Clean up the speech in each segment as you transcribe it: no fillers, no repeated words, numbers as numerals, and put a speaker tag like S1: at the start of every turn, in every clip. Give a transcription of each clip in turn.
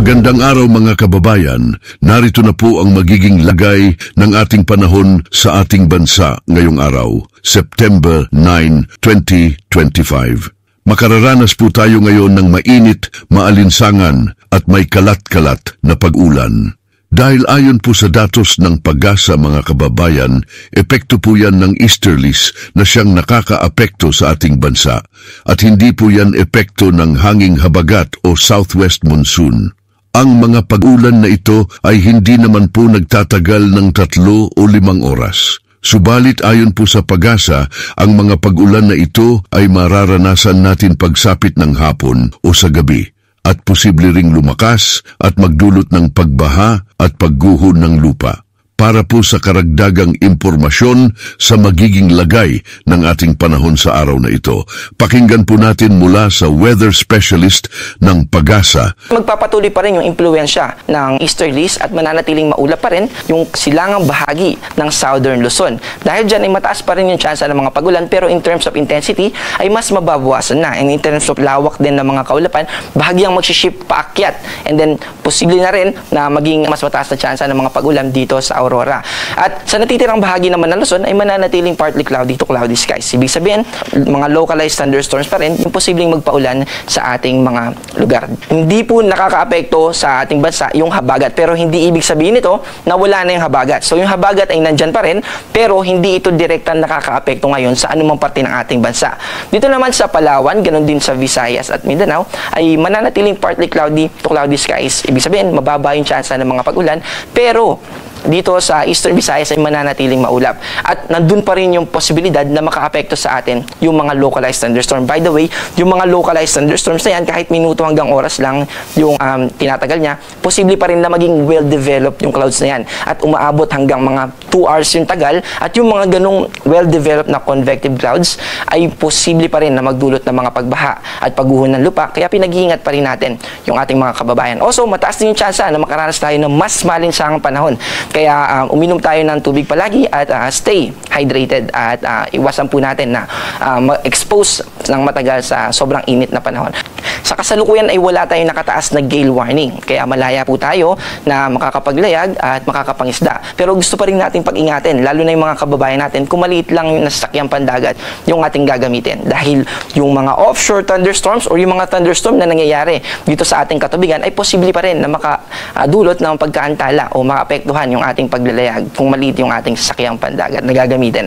S1: Magandang araw mga kababayan, narito na po ang magiging lagay ng ating panahon sa ating bansa ngayong araw, September 9, 2025. Makararanas po tayo ngayon ng mainit, maalinsangan at may kalat-kalat na pag-ulan. Dahil ayon po sa datos ng Pag-asa mga kababayan, epekto po yan ng easterlies na siyang nakakaapekto sa ating bansa at hindi po yan epekto ng hanging habagat o southwest monsoon. Ang mga pag-ulan na ito ay hindi naman po nagtatagal ng 3 o 5 oras. Subalit ayon po sa Pag-asa, ang mga pag-ulan na ito ay mararanasan natin pagsapit ng hapon o sa gabi at posible ring lumakas at magdulot ng pagbaha at pagguho ng lupa. Para po sa karagdagang impormasyon sa magiging lagay ng ating panahon sa araw na ito, pakinggan po natin mula sa weather specialist ng Pag-asa.
S2: Magpapatuloy pa rin yung impluensya ng easterlies at mananatiling maulap pa rin yung silangang bahagi ng southern Luzon. Dahil dyan ay mataas pa rin yung tsansa ng mga pagulan, pero in terms of intensity ay mas mababawasan na. And in terms of lawak din ng mga kaulapan, bahagyang magsiship paakyat. And then posible na rin na maging mas mataas na tsansa ng mga pagulan dito sa Aurora. At sa natitirang bahagi naman ng Luzon ay mananatiling partly cloudy to cloudy skies. Ibig sabihin, mga localized thunderstorms pa rin yung posibleng magpaulan sa ating mga lugar. Hindi po nakakaapekto sa ating bansa yung habagat, pero hindi ibig sabihin nito na wala na yung habagat. So yung habagat ay nandyan pa rin, pero hindi ito direktang nakakaapekto ngayon sa anumang parte ng ating bansa. Dito naman sa Palawan, ganun din sa Visayas at Mindanao, ay mananatiling partly cloudy to cloudy skies. Ibig sabihin, mababa yung tsansa ng mga pag-ulan, pero dito sa Eastern Visayas ay mananatiling maulap. At nandun pa rin yung posibilidad na makaapekto sa atin yung mga localized thunderstorm. By the way, yung mga localized thunderstorms na yan, kahit minuto hanggang oras lang yung tinatagal niya, posible pa rin na maging well-developed yung clouds na yan. At umaabot hanggang mga 2 hours yung tagal. At yung mga ganong well-developed na convective clouds ay posible pa rin na magdulot ng mga pagbaha at pagguho ng lupa. Kaya pinag-iingat pa rin natin yung ating mga kababayan. Also, mataas din yung tsansa na makaranas tayo ng mas malinsangang panahon. Kaya uminom tayo ng tubig palagi at stay hydrated at iwasan po natin na ma-expose ng matagal sa sobrang init na panahon. Sa kasalukuyan ay wala tayong nakataas na gale warning. Kaya malaya po tayo na makakapaglayag at makakapangisda. Pero gusto pa rin natin pag-ingatin, lalo na yung mga kababayan natin, kung maliit lang yung nasasakyang pandagat yung ating gagamitin. Dahil yung mga offshore thunderstorms or yung mga thunderstorm na nangyayari dito sa ating katubigan ay posible pa rin na makadulot ng pagkaantala o maapektuhan yung ating paglalayag kung maliit yung ating sasakyang pandagat na gagamitin.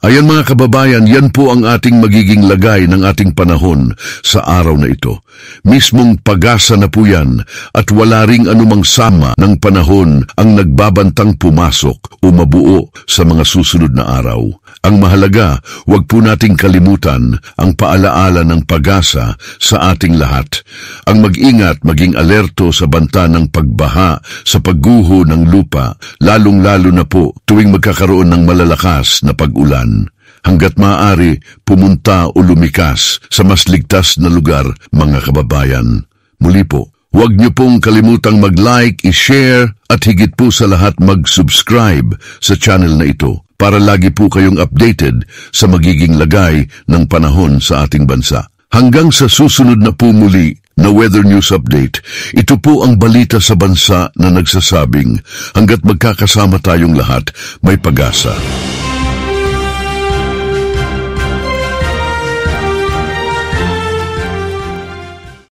S1: Ayan mga kababayan, yan po ang ating magiging lagay ng ating panahon sa araw na ito. Mismong Pag-asa na po yan at wala ring anumang sama ng panahon ang nagbabantang pumasok o mabuo sa mga susunod na araw. Ang mahalaga, huwag po nating kalimutan ang paalaala ng Pag-asa sa ating lahat. Ang mag-ingat, maging alerto sa banta ng pagbaha sa pagguho ng lupa, lalong-lalo na po tuwing magkakaroon ng malalakas na pag-ulan. Hanggat maaari, pumunta o lumikas sa mas ligtas na lugar, mga kababayan. Muli po, huwag niyo pong kalimutang mag-like, i-share at higit po sa lahat mag-subscribe sa channel na ito para lagi po kayong updated sa magiging lagay ng panahon sa ating bansa. Hanggang sa susunod na po muli na Weather News Update, ito po ang balita sa bansa na nagsasabing hanggat magkakasama tayong lahat, may pag-asa.